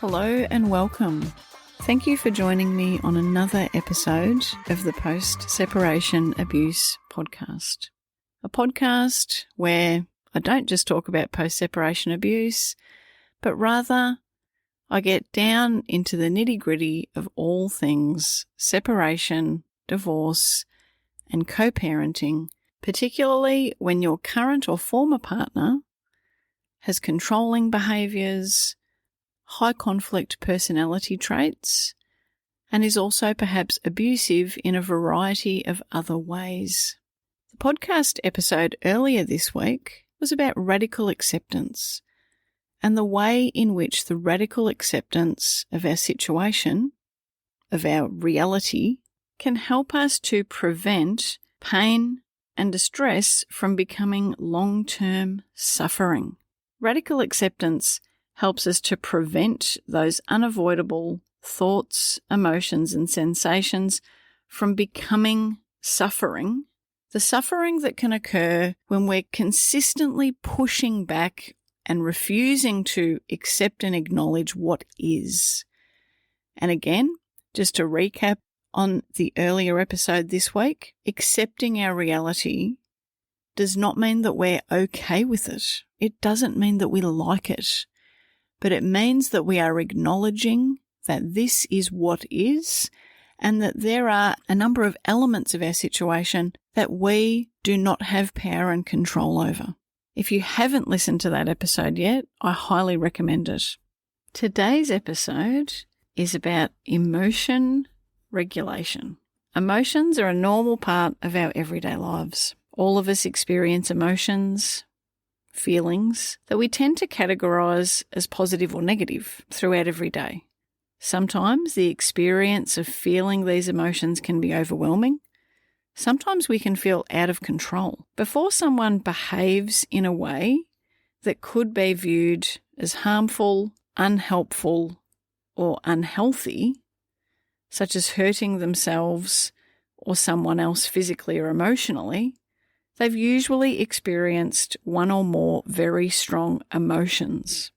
Hello and welcome. Thank you for joining me on another episode of the Post-Separation Abuse podcast. A podcast where I don't just talk about post-separation abuse, but rather I get down into the nitty-gritty of all things separation, divorce, and co-parenting, particularly when your current or former partner has controlling behaviours, high conflict personality traits, and is also perhaps abusive in a variety of other ways. The podcast episode earlier this week was about radical acceptance and the way in which the radical acceptance of our situation, of our reality, can help us to prevent pain and distress from becoming long-term suffering. Radical acceptance helps us to prevent those unavoidable thoughts, emotions, and sensations from becoming suffering, the suffering that can occur when we're consistently pushing back and refusing to accept and acknowledge what is. And again, just to recap on the earlier episode this week, accepting our reality does not mean that we're okay with it. It doesn't mean that we like it. But it means that we are acknowledging that this is what is and that there are a number of elements of our situation that we do not have power and control over. If you haven't listened to that episode yet, I highly recommend it. Today's episode is about emotion regulation. Emotions are a normal part of our everyday lives. All of us experience emotions, feelings that we tend to categorise as positive or negative throughout every day. Sometimes the experience of feeling these emotions can be overwhelming. Sometimes we can feel out of control. Before someone behaves in a way that could be viewed as harmful, unhelpful, or unhealthy, such as hurting themselves or someone else physically or emotionally, they've usually experienced one or more very strong emotions.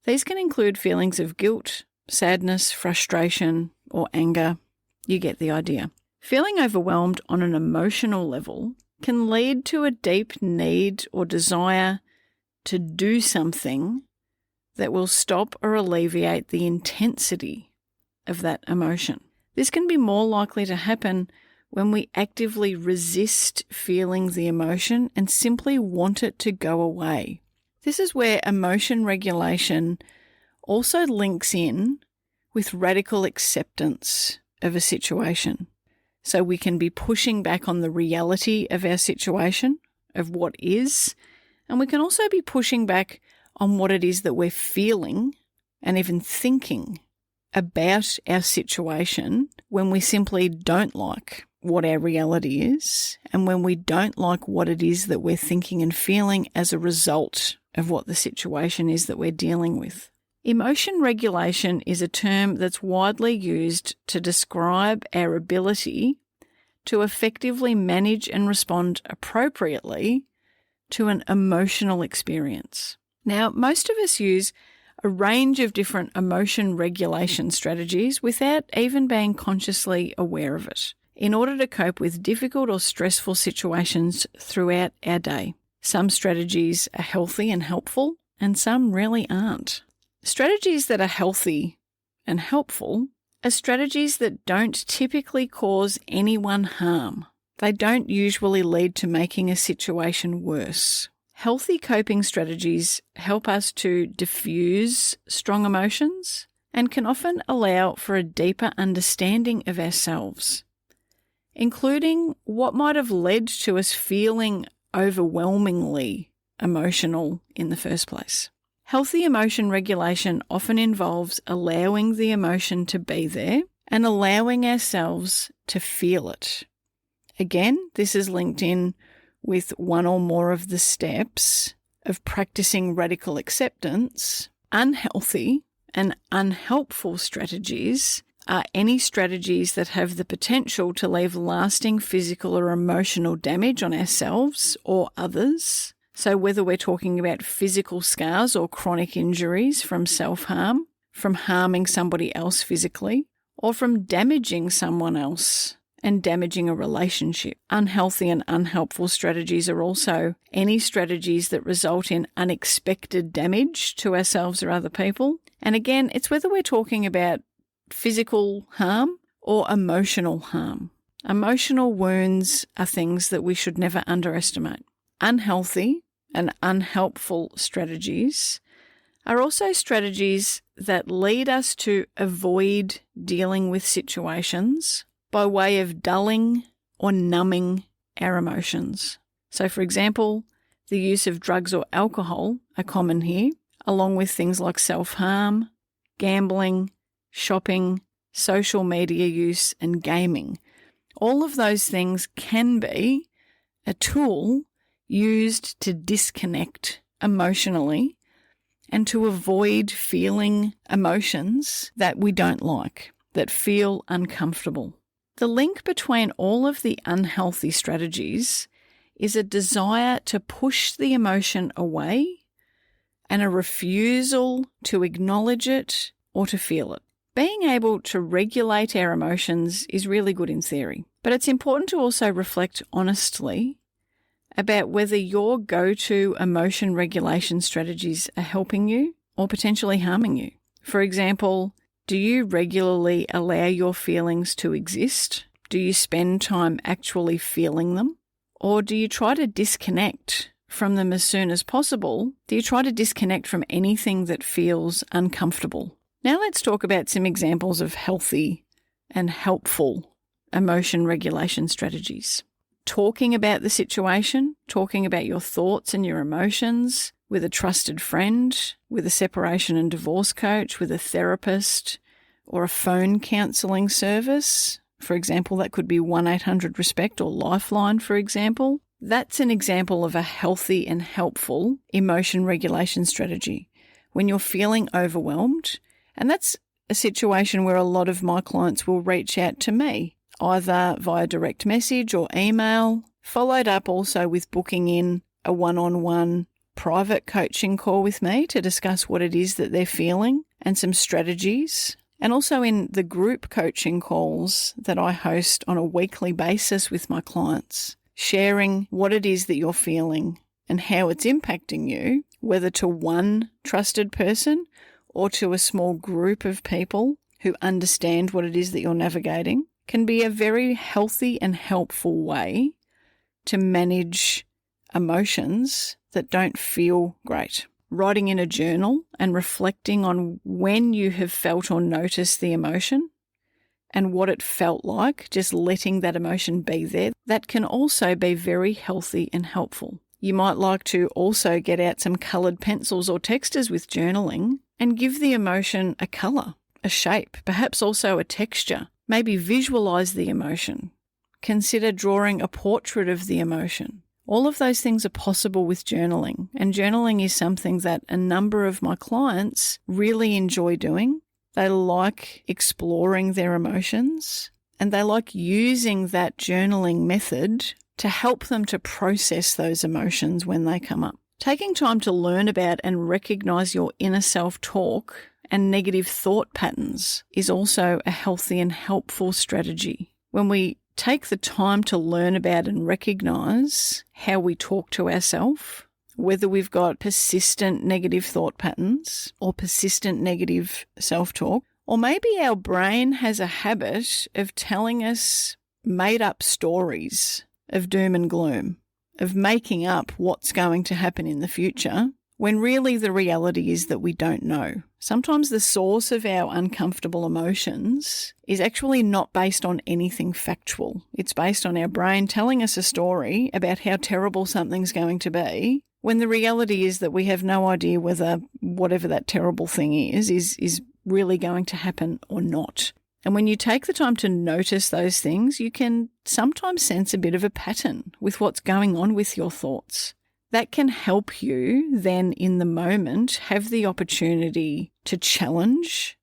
These can include feelings of guilt, sadness, frustration, or anger. You get the idea. Feeling overwhelmed on an emotional level can lead to a deep need or desire to do something that will stop or alleviate the intensity of that emotion. This can be more likely to happen when we actively resist feeling the emotion and simply want it to go away. This is where emotion regulation also links in with radical acceptance of a situation. So we can be pushing back on the reality of our situation, of what is, and we can also be pushing back on what it is that we're feeling and even thinking about our situation when we simply don't like what our reality is, and when we don't like what it is that we're thinking and feeling as a result of what the situation is that we're dealing with. Emotion regulation is a term that's widely used to describe our ability to effectively manage and respond appropriately to an emotional experience. Now, most of us use a range of different emotion regulation strategies without even being consciously aware of it, in order to cope with difficult or stressful situations throughout our day. Some strategies are healthy and helpful, and some really aren't. Strategies that are healthy and helpful are strategies that don't typically cause anyone harm. They don't usually lead to making a situation worse. Healthy coping strategies help us to diffuse strong emotions and can often allow for a deeper understanding of ourselves, including what might have led to us feeling overwhelmingly emotional in the first place. Healthy emotion regulation often involves allowing the emotion to be there and allowing ourselves to feel it. Again, this is linked in with one or more of the steps of practicing radical acceptance. Unhealthy and unhelpful strategies are any strategies that have the potential to leave lasting physical or emotional damage on ourselves or others. So whether we're talking about physical scars or chronic injuries from self-harm, from harming somebody else physically or from damaging someone else and damaging a relationship. Unhealthy and unhelpful strategies are also any strategies that result in unexpected damage to ourselves or other people. And again, it's whether we're talking about physical harm or emotional harm. Emotional wounds are things that we should never underestimate. Unhealthy and unhelpful strategies are also strategies that lead us to avoid dealing with situations by way of dulling or numbing our emotions. So, for example, the use of drugs or alcohol are common here, along with things like self-harm, gambling, shopping, social media use, and gaming. All of those things can be a tool used to disconnect emotionally and to avoid feeling emotions that we don't like, that feel uncomfortable. The link between all of the unhealthy strategies is a desire to push the emotion away and a refusal to acknowledge it or to feel it. Being able to regulate our emotions is really good in theory, but it's important to also reflect honestly about whether your go-to emotion regulation strategies are helping you or potentially harming you. For example, do you regularly allow your feelings to exist? Do you spend time actually feeling them? Or do you try to disconnect from them as soon as possible? Do you try to disconnect from anything that feels uncomfortable? Now let's talk about some examples of healthy and helpful emotion regulation strategies. Talking about the situation, talking about your thoughts and your emotions with a trusted friend, with a separation and divorce coach, with a therapist, or a phone counselling service. For example, that could be 1-800-RESPECT or Lifeline, for example. That's an example of a healthy and helpful emotion regulation strategy. When you're feeling overwhelmed, and that's a situation where a lot of my clients will reach out to me, either via direct message or email, followed up also with booking in a one-on-one private coaching call with me to discuss what it is that they're feeling and some strategies. And also in the group coaching calls that I host on a weekly basis with my clients, sharing what it is that you're feeling and how it's impacting you, whether to one trusted person or to a small group of people who understand what it is that you're navigating, can be a very healthy and helpful way to manage emotions that don't feel great. Writing in a journal and reflecting on when you have felt or noticed the emotion and what it felt like, just letting that emotion be there, that can also be very healthy and helpful. You might like to also get out some coloured pencils or textures with journaling and give the emotion a colour, a shape, perhaps also a texture. Maybe visualise the emotion. Consider drawing a portrait of the emotion. All of those things are possible with journaling, and journaling is something that a number of my clients really enjoy doing. They like exploring their emotions, and they like using that journaling method to help them to process those emotions when they come up. Taking time to learn about and recognise your inner self-talk and negative thought patterns is also a healthy and helpful strategy. When we take the time to learn about and recognise how we talk to ourselves, whether we've got persistent negative thought patterns or persistent negative self-talk, or maybe our brain has a habit of telling us made-up stories of doom and gloom, of making up what's going to happen in the future, when really the reality is that we don't know. Sometimes the source of our uncomfortable emotions is actually not based on anything factual. It's based on our brain telling us a story about how terrible something's going to be, when the reality is that we have no idea whether whatever that terrible thing is really going to happen or not. And when you take the time to notice those things, you can sometimes sense a bit of a pattern with what's going on with your thoughts. That can help you then in the moment have the opportunity to challenge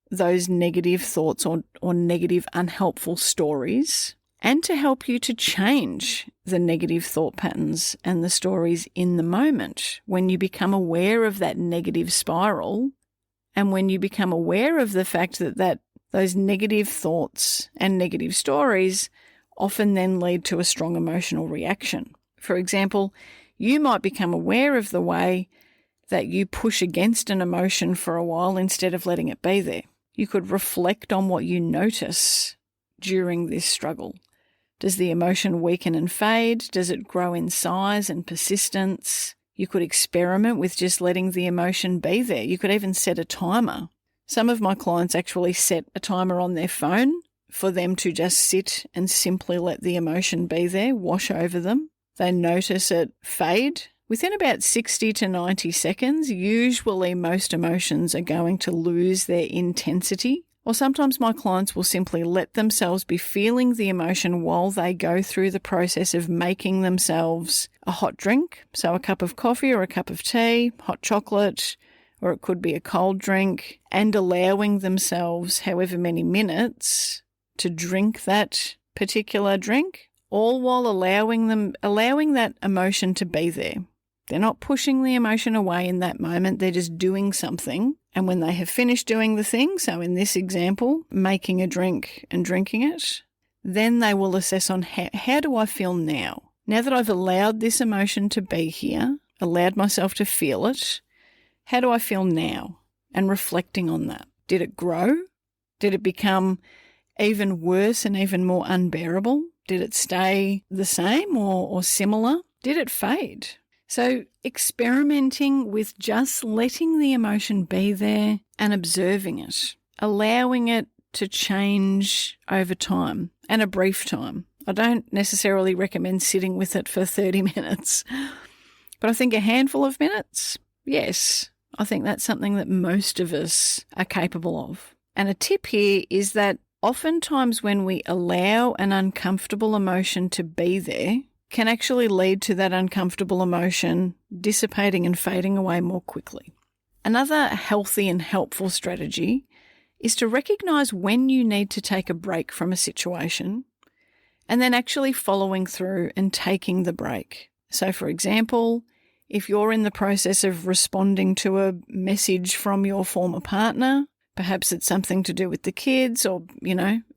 those negative thoughts or negative unhelpful stories, and to help you to change the negative thought patterns and the stories in the moment when you become aware of that negative spiral And when you become aware of the fact that those negative thoughts and negative stories often then lead to a strong emotional reaction. For example, you might become aware of the way that you push against an emotion for a while instead of letting it be there. You could reflect on what you notice during this struggle. Does the emotion weaken and fade? Does it grow in size and persistence? You could experiment with just letting the emotion be there. You could even set a timer. Some of my clients actually set a timer on their phone for them to just sit and simply let the emotion be there, wash over them. They notice it fade. Within about 60 to 90 seconds, usually most emotions are going to lose their intensity. Or sometimes my clients will simply let themselves be feeling the emotion while they go through the process of making themselves a hot drink. So a cup of coffee or a cup of tea, hot chocolate, or it could be a cold drink, and allowing themselves however many minutes to drink that particular drink, all while allowing that emotion to be there. They're not pushing the emotion away in that moment. They're just doing something. And when they have finished doing the thing, so in this example, making a drink and drinking it, then they will assess on how do I feel now? Now that I've allowed this emotion to be here, allowed myself to feel it, how do I feel now? And reflecting on that. Did it grow? Did it become even worse and even more unbearable? Did it stay the same or similar? Did it fade? So experimenting with just letting the emotion be there and observing it, allowing it to change over time and a brief time. I don't necessarily recommend sitting with it for 30 minutes, but I think a handful of minutes, yes, I think that's something that most of us are capable of. And a tip here is that oftentimes when we allow an uncomfortable emotion to be there, can actually lead to that uncomfortable emotion dissipating and fading away more quickly. Another healthy and helpful strategy is to recognize when you need to take a break from a situation and then actually following through and taking the break. So, for example, if you're in the process of responding to a message from your former partner, perhaps it's something to do with the kids or,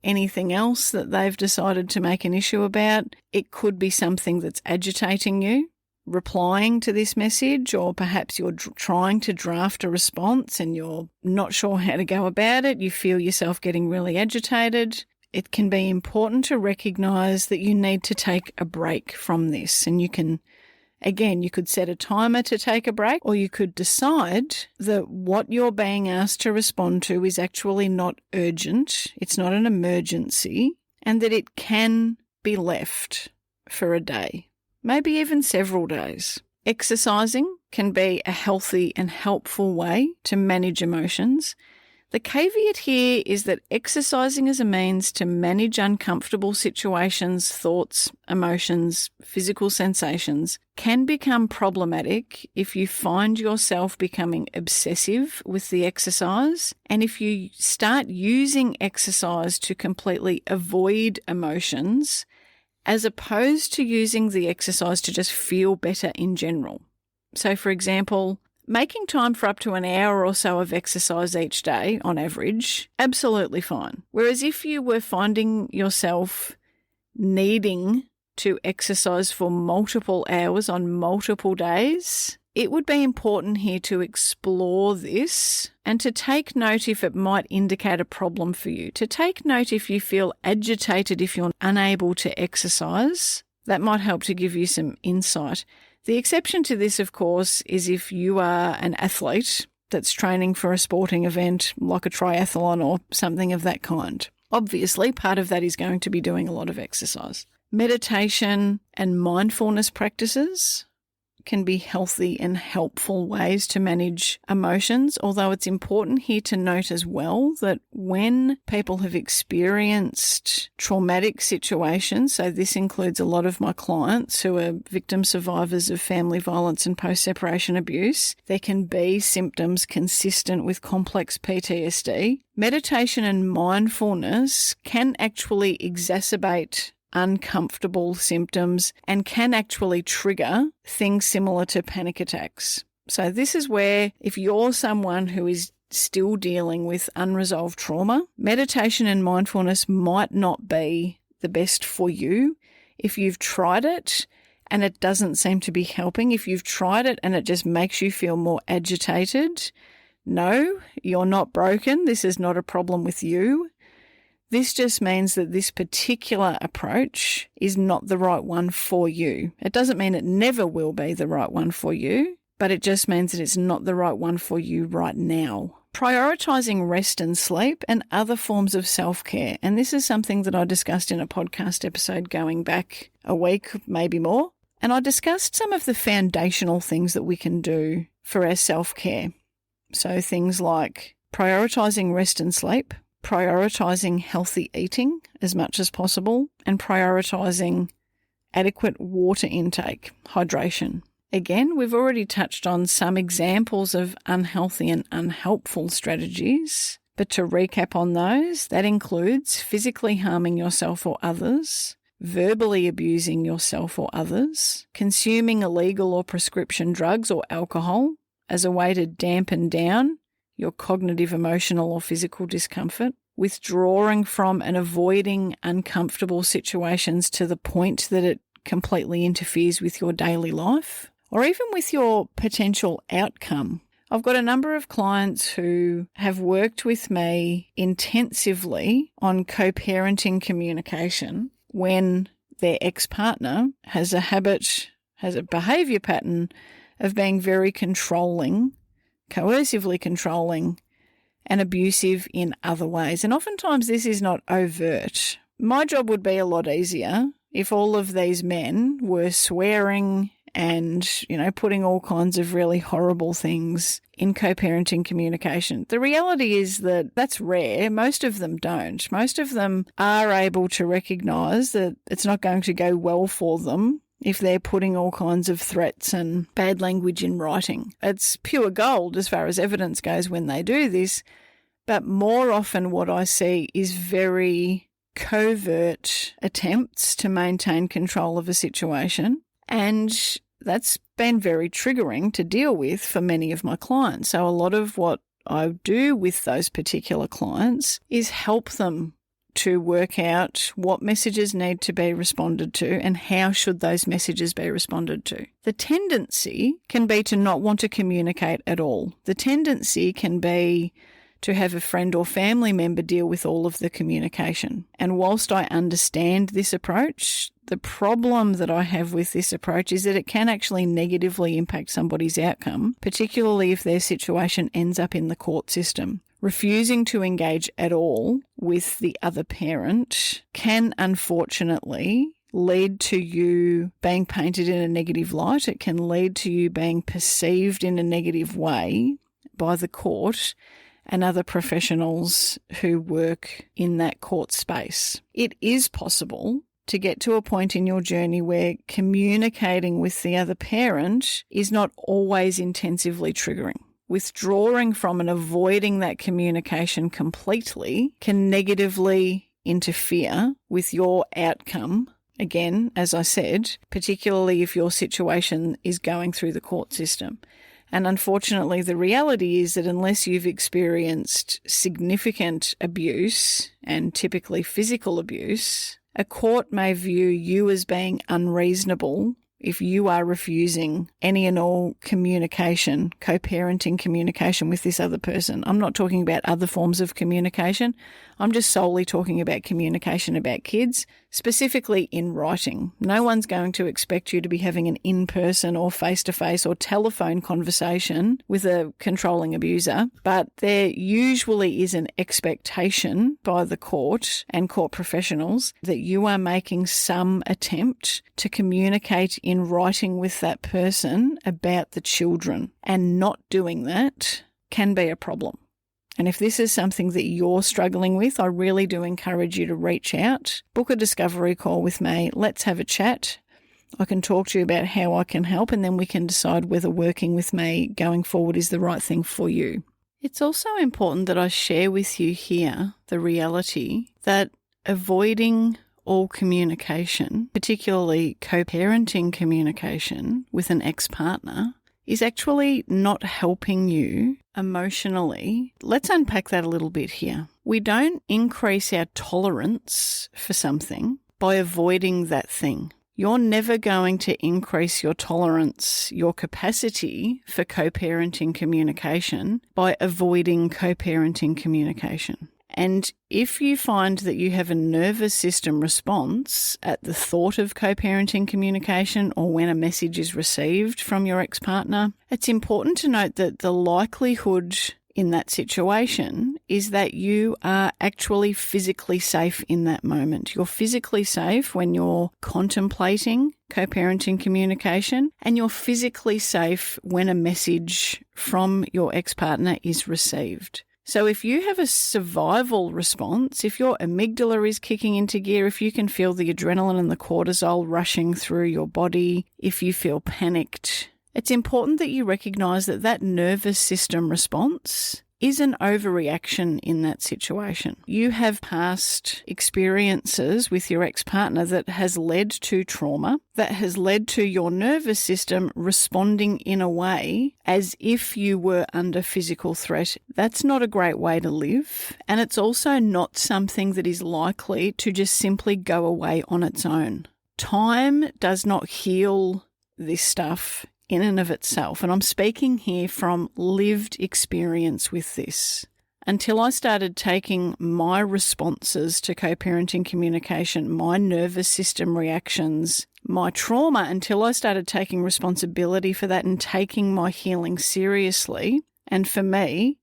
anything else that they've decided to make an issue about. It could be something that's agitating you, replying to this message, or perhaps you're trying to draft a response and you're not sure how to go about it. You feel yourself getting really agitated. It can be important to recognize that you need to take a break from this, and you could set a timer to take a break, or you could decide that what you're being asked to respond to is actually not urgent, it's not an emergency, and that it can be left for a day, maybe even several days. Exercising can be a healthy and helpful way to manage emotions. The caveat here is that exercising as a means to manage uncomfortable situations, thoughts, emotions, physical sensations can become problematic if you find yourself becoming obsessive with the exercise, and if you start using exercise to completely avoid emotions as opposed to using the exercise to just feel better in general. So, for example, making time for up to an hour or so of exercise each day, on average, absolutely fine. Whereas if you were finding yourself needing to exercise for multiple hours on multiple days, it would be important here to explore this and to take note if it might indicate a problem for you. To take note if you feel agitated if you're unable to exercise. That might help to give you some insight. The exception to this, of course, is if you are an athlete that's training for a sporting event like a triathlon or something of that kind. Obviously, part of that is going to be doing a lot of exercise. Meditation and mindfulness practices can be healthy and helpful ways to manage emotions, although it's important here to note as well that when people have experienced traumatic situations, so this includes a lot of my clients who are victim survivors of family violence and post-separation abuse, there can be symptoms consistent with complex PTSD. Meditation and mindfulness can actually exacerbate uncomfortable symptoms and can actually trigger things similar to panic attacks. So this is where if you're someone who is still dealing with unresolved trauma, meditation and mindfulness might not be the best for you. If you've tried it and it doesn't seem to be helping, if you've tried it and it just makes you feel more agitated, no, you're not broken. This is not a problem with you. This just means that this particular approach is not the right one for you. It doesn't mean it never will be the right one for you, but it just means that it's not the right one for you right now. Prioritizing rest and sleep and other forms of self-care. And this is something that I discussed in a podcast episode going back a week, maybe more. And I discussed some of the foundational things that we can do for our self-care. So things like prioritizing rest and sleep, prioritizing healthy eating as much as possible, and prioritizing adequate water intake, hydration. Again, we've already touched on some examples of unhealthy and unhelpful strategies, but to recap on those, that includes physically harming yourself or others, verbally abusing yourself or others, consuming illegal or prescription drugs or alcohol as a way to dampen down your cognitive, emotional, or physical discomfort, withdrawing from and avoiding uncomfortable situations to the point that it completely interferes with your daily life, or even with your potential outcome. I've got a number of clients who have worked with me intensively on co-parenting communication when their ex-partner has a behaviour pattern of being very controlling, coercively controlling, and abusive in other ways. And oftentimes this is not overt. My job would be a lot easier if all of these men were swearing and, putting all kinds of really horrible things in co-parenting communication. The reality is that that's rare. Most of them don't. Most of them are able to recognise that it's not going to go well for them if they're putting all kinds of threats and bad language in writing. It's pure gold as far as evidence goes when they do this, but more often what I see is very covert attempts to maintain control of a situation, and that's been very triggering to deal with for many of my clients. So a lot of what I do with those particular clients is help them to work out what messages need to be responded to and how should those messages be responded to. The tendency can be to not want to communicate at all. The tendency can be to have a friend or family member deal with all of the communication. And whilst I understand this approach, the problem that I have with this approach is that it can actually negatively impact somebody's outcome, particularly if their situation ends up in the court system. Refusing to engage at all with the other parent can unfortunately lead to you being painted in a negative light. It can lead to you being perceived in a negative way by the court and other professionals who work in that court space. It is possible to get to a point in your journey where communicating with the other parent is not always intensively triggering. Withdrawing from and avoiding that communication completely can negatively interfere with your outcome. Again, as I said, particularly if your situation is going through the court system. And unfortunately, the reality is that unless you've experienced significant abuse, and typically physical abuse, a court may view you as being unreasonable if you are refusing any and all communication, co-parenting communication with this other person. I'm not talking about other forms of communication. I'm just solely talking about communication about kids, specifically in writing. No one's going to expect you to be having an in-person or face-to-face or telephone conversation with a controlling abuser, but there usually is an expectation by the court and court professionals that you are making some attempt to communicate in writing with that person about the children, and not doing that can be a problem. And if this is something that you're struggling with, I really do encourage you to reach out, book a discovery call with me. Let's have a chat. I can talk to you about how I can help, and then we can decide whether working with me going forward is the right thing for you. It's also important that I share with you here the reality that avoiding all communication, particularly co-parenting communication with an ex-partner, is actually not helping you emotionally. Let's unpack that a little bit here. We don't increase our tolerance for something by avoiding that thing. You're never going to increase your tolerance, your capacity for co-parenting communication by avoiding co-parenting communication. And if you find that you have a nervous system response at the thought of co-parenting communication or when a message is received from your ex-partner, it's important to note that the likelihood in that situation is that you are actually physically safe in that moment. You're physically safe when you're contemplating co-parenting communication, and you're physically safe when a message from your ex-partner is received. So if you have a survival response, if your amygdala is kicking into gear, if you can feel the adrenaline and the cortisol rushing through your body, if you feel panicked, it's important that you recognize that that nervous system response is an overreaction in that situation. You have past experiences with your ex-partner that has led to trauma, that has led to your nervous system responding in a way as if you were under physical threat. That's not a great way to live, and it's also not something that is likely to just simply go away on its own. Time does not heal this stuff in and of itself, and I'm speaking here from lived experience with this. Until I started taking my responses to co-parenting communication, my nervous system reactions, my trauma, until I started taking responsibility for that and taking my healing seriously. And for me,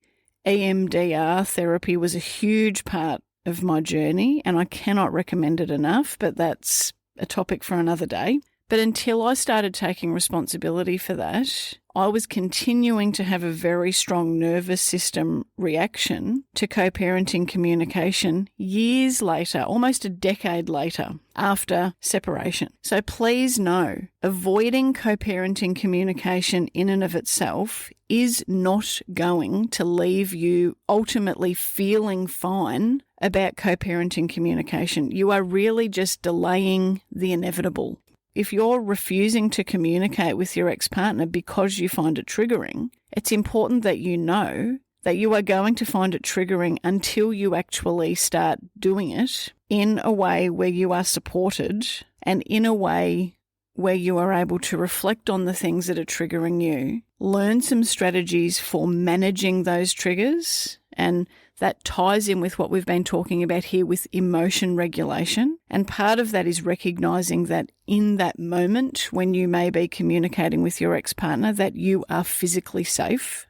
EMDR therapy was a huge part of my journey, and I cannot recommend it enough, but that's a topic for another day. But until I started taking responsibility for that, I was continuing to have a very strong nervous system reaction to co-parenting communication years later, almost a decade later, after separation. So please know, avoiding co-parenting communication in and of itself is not going to leave you ultimately feeling fine about co-parenting communication. You are really just delaying the inevitable. If you're refusing to communicate with your ex-partner because you find it triggering, it's important that you know that you are going to find it triggering until you actually start doing it in a way where you are supported and in a way where you are able to reflect on the things that are triggering you, learn some strategies for managing those triggers, and that ties in with what we've been talking about here with emotion regulation. And part of that is recognizing that in that moment when you may be communicating with your ex-partner, that you are physically safe.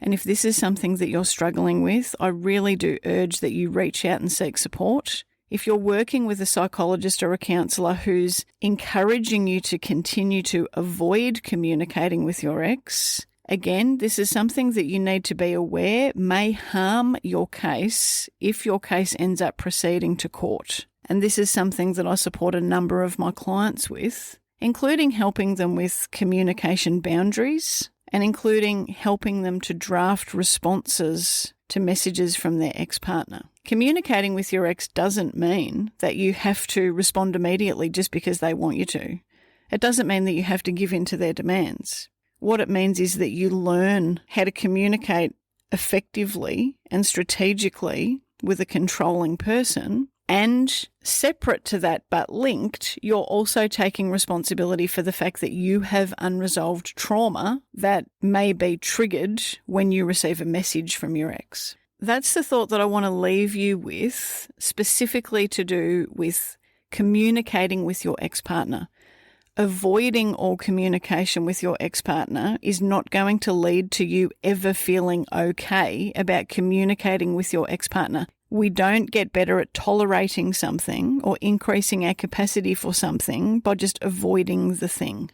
And if this is something that you're struggling with, I really do urge that you reach out and seek support. If you're working with a psychologist or a counsellor who's encouraging you to continue to avoid communicating with your ex, again, this is something that you need to be aware may harm your case if your case ends up proceeding to court. And this is something that I support a number of my clients with, including helping them with communication boundaries and including helping them to draft responses to messages from their ex-partner. Communicating with your ex doesn't mean that you have to respond immediately just because they want you to. It doesn't mean that you have to give in to their demands. What it means is that you learn how to communicate effectively and strategically with a controlling person. And separate to that but linked, you're also taking responsibility for the fact that you have unresolved trauma that may be triggered when you receive a message from your ex. That's the thought that I want to leave you with, specifically to do with communicating with your ex-partner. Avoiding all communication with your ex-partner is not going to lead to you ever feeling okay about communicating with your ex-partner. We don't get better at tolerating something or increasing our capacity for something by just avoiding the thing.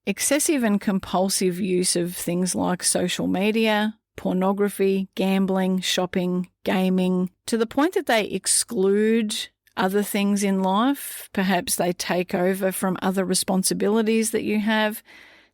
Excessive and compulsive use of things like social media, pornography, gambling, shopping, gaming, to the point that they exclude other things in life. Perhaps they take over from other responsibilities that you have.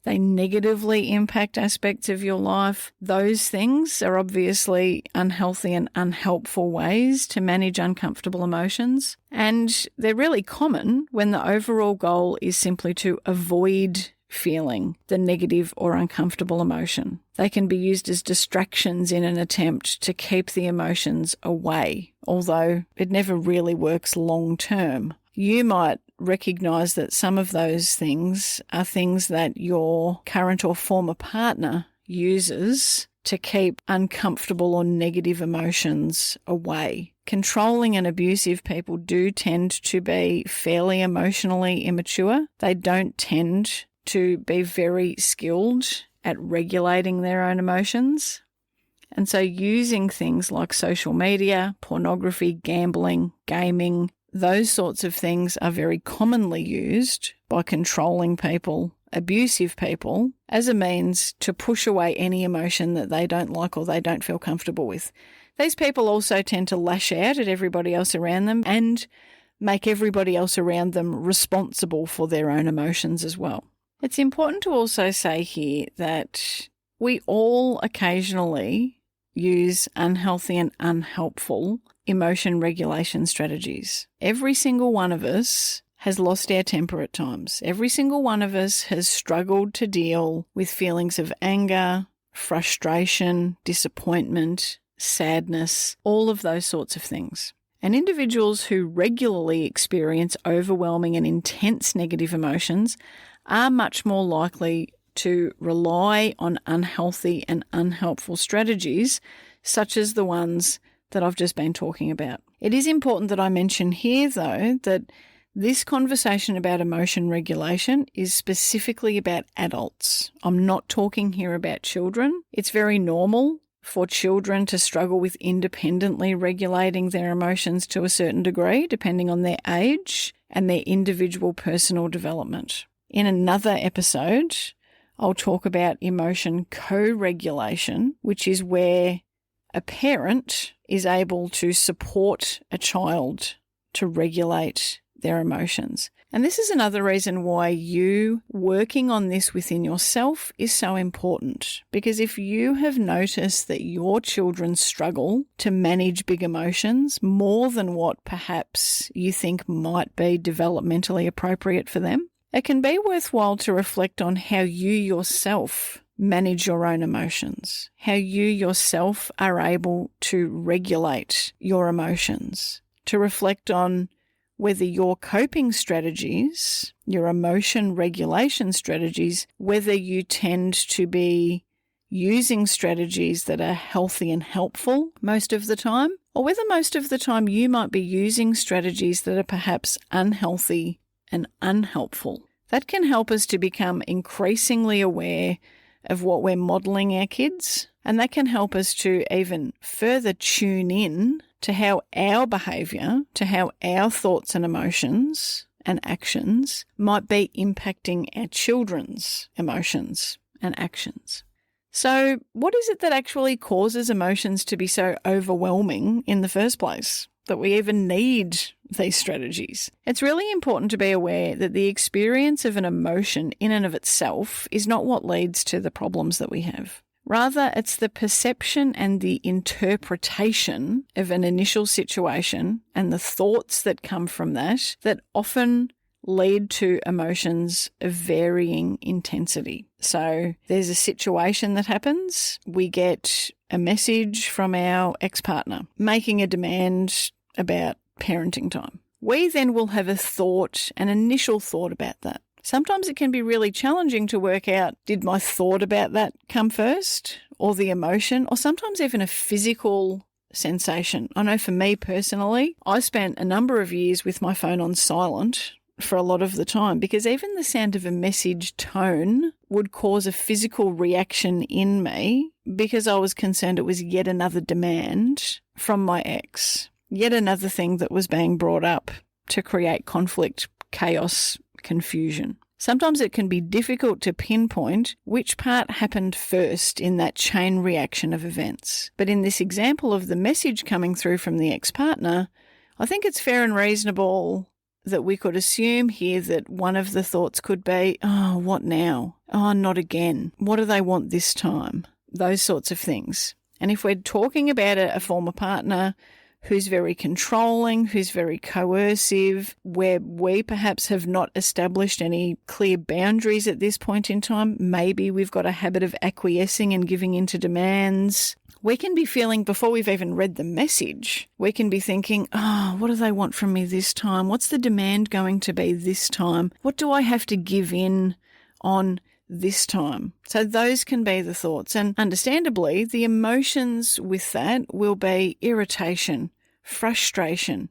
They negatively impact aspects of your life. Those things are obviously unhealthy and unhelpful ways to manage uncomfortable emotions. And they're really common when the overall goal is simply to avoid feeling the negative or uncomfortable emotion. They can be used as distractions in an attempt to keep the emotions away, although it never really works long term. You might recognize that some of those things are things that your current or former partner uses to keep uncomfortable or negative emotions away. Controlling and abusive people do tend to be fairly emotionally immature. They don't tend to be very skilled at regulating their own emotions. And so using things like social media, pornography, gambling, gaming, those sorts of things are very commonly used by controlling people, abusive people, as a means to push away any emotion that they don't like or they don't feel comfortable with. These people also tend to lash out at everybody else around them and make everybody else around them responsible for their own emotions as well. It's important to also say here that we all occasionally use unhealthy and unhelpful emotion regulation strategies. Every single one of us has lost our temper at times. Every single one of us has struggled to deal with feelings of anger, frustration, disappointment, sadness, all of those sorts of things. And individuals who regularly experience overwhelming and intense negative emotions are much more likely to rely on unhealthy and unhelpful strategies, such as the ones that I've just been talking about. It is important that I mention here, though, that this conversation about emotion regulation is specifically about adults. I'm not talking here about children. It's very normal for children to struggle with independently regulating their emotions to a certain degree, depending on their age and their individual personal development. In another episode, I'll talk about emotion co-regulation, which is where a parent is able to support a child to regulate their emotions. And this is another reason why you working on this within yourself is so important. Because if you have noticed that your children struggle to manage big emotions more than what perhaps you think might be developmentally appropriate for them, it can be worthwhile to reflect on how you yourself manage your own emotions, how you yourself are able to regulate your emotions, to reflect on whether your coping strategies, your emotion regulation strategies, whether you tend to be using strategies that are healthy and helpful most of the time, or whether most of the time you might be using strategies that are perhaps unhealthy and unhelpful. That can help us to become increasingly aware of what we're modelling our kids, and that can help us to even further tune in to how our behaviour, to how our thoughts and emotions and actions might be impacting our children's emotions and actions. So what is it that actually causes emotions to be so overwhelming in the first place, that we even need these strategies? It's really important to be aware that the experience of an emotion in and of itself is not what leads to the problems that we have. Rather, it's the perception and the interpretation of an initial situation and the thoughts that come from that that often lead to emotions of varying intensity. So there's a situation that happens, we get a message from our ex-partner making a demand about parenting time. We then will have a thought, an initial thought about that. Sometimes it can be really challenging to work out, did my thought about that come first, or the emotion, or sometimes even a physical sensation. I know for me personally, I spent a number of years with my phone on silent for a lot of the time, because even the sound of a message tone would cause a physical reaction in me, because I was concerned it was yet another demand from my ex, yet another thing that was being brought up to create conflict, chaos, confusion. Sometimes it can be difficult to pinpoint which part happened first in that chain reaction of events. But in this example of the message coming through from the ex-partner, I think it's fair and reasonable that we could assume here that one of the thoughts could be, oh, what now? Oh, not again. What do they want this time? Those sorts of things. And if we're talking about a former partner who's very controlling, who's very coercive, where we perhaps have not established any clear boundaries at this point in time. Maybe we've got a habit of acquiescing and giving into demands. We can be feeling, before we've even read the message, we can be thinking, what do they want from me this time? What's the demand going to be this time? What do I have to give in on this time? So those can be the thoughts. And understandably, the emotions with that will be irritation, frustration,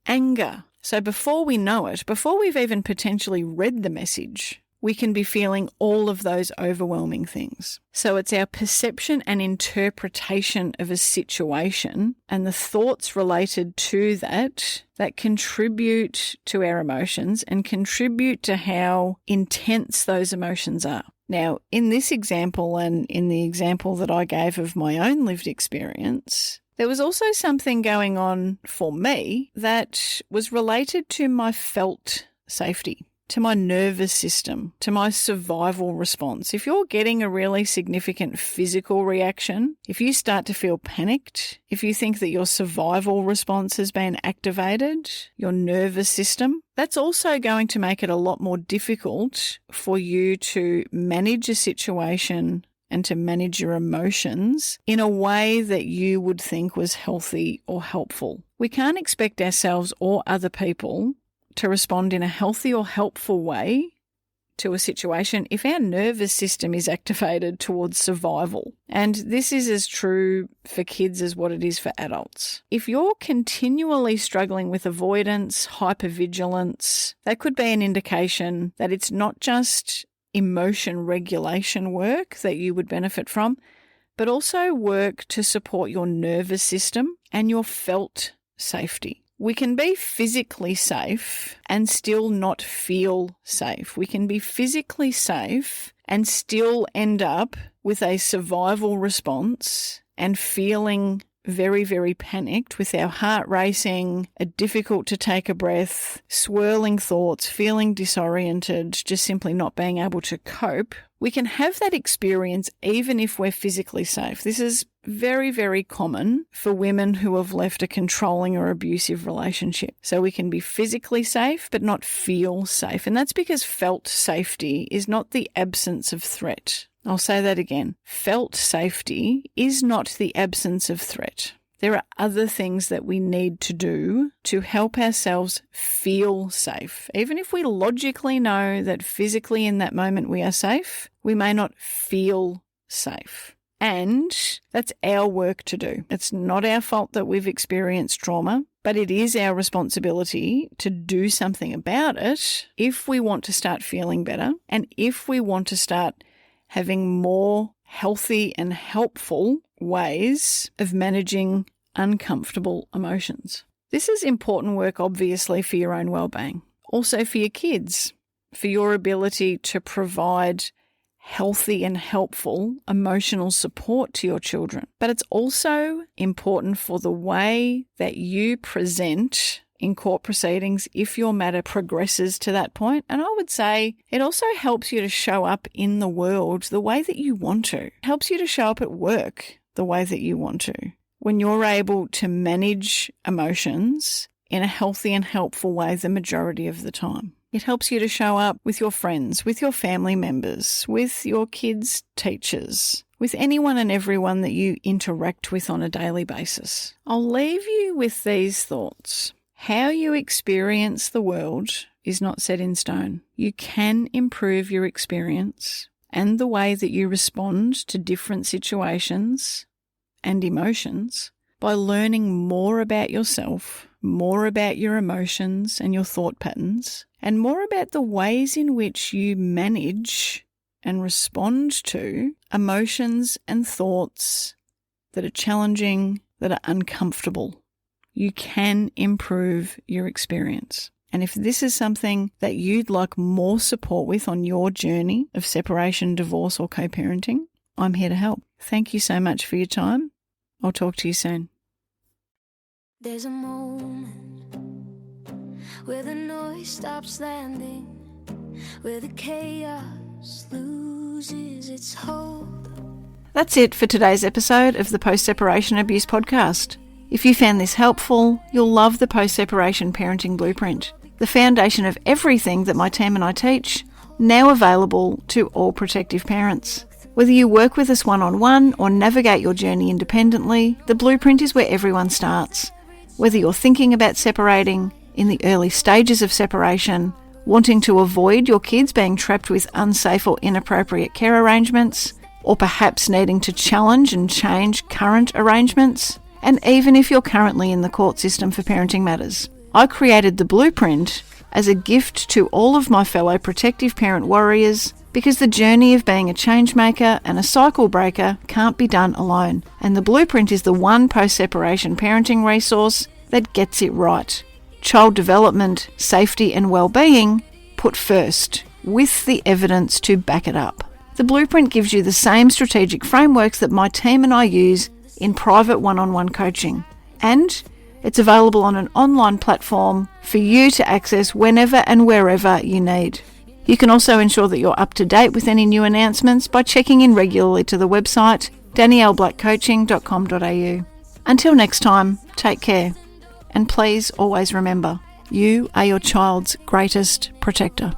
anger. So before we know it, before we've even potentially read the message, we can be feeling all of those overwhelming things. So it's our perception and interpretation of a situation and the thoughts related to that contribute to our emotions and contribute to how intense those emotions are. Now, in this example and in the example that I gave of my own lived experience, there was also something going on for me that was related to my felt safety, to my nervous system, to my survival response. If you're getting a really significant physical reaction, if you start to feel panicked, if you think that your survival response has been activated, your nervous system, that's also going to make it a lot more difficult for you to manage a situation and to manage your emotions in a way that you would think was healthy or helpful. We can't expect ourselves or other people to respond in a healthy or helpful way to a situation if our nervous system is activated towards survival. And this is as true for kids as what it is for adults. If you're continually struggling with avoidance, hypervigilance, that could be an indication that it's not just emotion regulation work that you would benefit from, but also work to support your nervous system and your felt safety. We can be physically safe and still not feel safe. We can be physically safe and still end up with a survival response and feeling very, very panicked, with our heart racing, difficult to take a breath, swirling thoughts, feeling disoriented, just simply not being able to cope. We can have that experience even if we're physically safe. This is very, very common for women who have left a controlling or abusive relationship. So we can be physically safe but not feel safe. And that's because felt safety is not the absence of threat. I'll say that again. Felt safety is not the absence of threat. There are other things that we need to do to help ourselves feel safe. Even if we logically know that physically in that moment we are safe, we may not feel safe. And that's our work to do. It's not our fault that we've experienced trauma, but it is our responsibility to do something about it if we want to start feeling better and if we want to start having more healthy and helpful ways of managing uncomfortable emotions. This is important work, obviously, for your own well-being. Also for your kids, for your ability to provide healthy and helpful emotional support to your children. But it's also important for the way that you present in court proceedings if your matter progresses to that point. And I would say it also helps you to show up in the world the way that you want to. It helps you to show up at work the way that you want to. When you're able to manage emotions in a healthy and helpful way the majority of the time. It helps you to show up with your friends, with your family members, with your kids' teachers, with anyone and everyone that you interact with on a daily basis. I'll leave you with these thoughts. How you experience the world is not set in stone. You can improve your experience and the way that you respond to different situations and emotions by learning more about yourself, more about your emotions and your thought patterns, and more about the ways in which you manage and respond to emotions and thoughts that are challenging, that are uncomfortable. You can improve your experience. And if this is something that you'd like more support with on your journey of separation, divorce, or co-parenting, I'm here to help. Thank you so much for your time. I'll talk to you soon. There's a moment where the noise stops landing, where the chaos loses its hold. That's it for today's episode of the Post-Separation Abuse Podcast. If you found this helpful, you'll love the post-separation parenting blueprint, the foundation of everything that my team and I teach, now available to all protective parents. Whether you work with us one-on-one or navigate your journey independently, the blueprint is where everyone starts. Whether you're thinking about separating, in the early stages of separation, wanting to avoid your kids being trapped with unsafe or inappropriate care arrangements, or perhaps needing to challenge and change current arrangements, and even if you're currently in the court system for parenting matters. I created the blueprint as a gift to all of my fellow protective parent warriors because the journey of being a change maker and a cycle breaker can't be done alone, and the blueprint is the one post-separation parenting resource that gets it right. Child development, safety and well-being put first, with the evidence to back it up. The blueprint gives you the same strategic frameworks that my team and I use in private one-on-one coaching, and it's available on an online platform for you to access whenever and wherever you need. You can also ensure that you're up to date with any new announcements by checking in regularly to the website danielleblackcoaching.com.au. Until next time, take care. And please always remember, you are your child's greatest protector.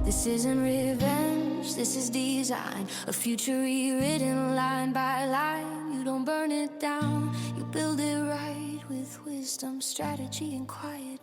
This isn't revenge, this is design. A future rewritten line by line. You don't burn it down, you build it right with wisdom, strategy, and quiet.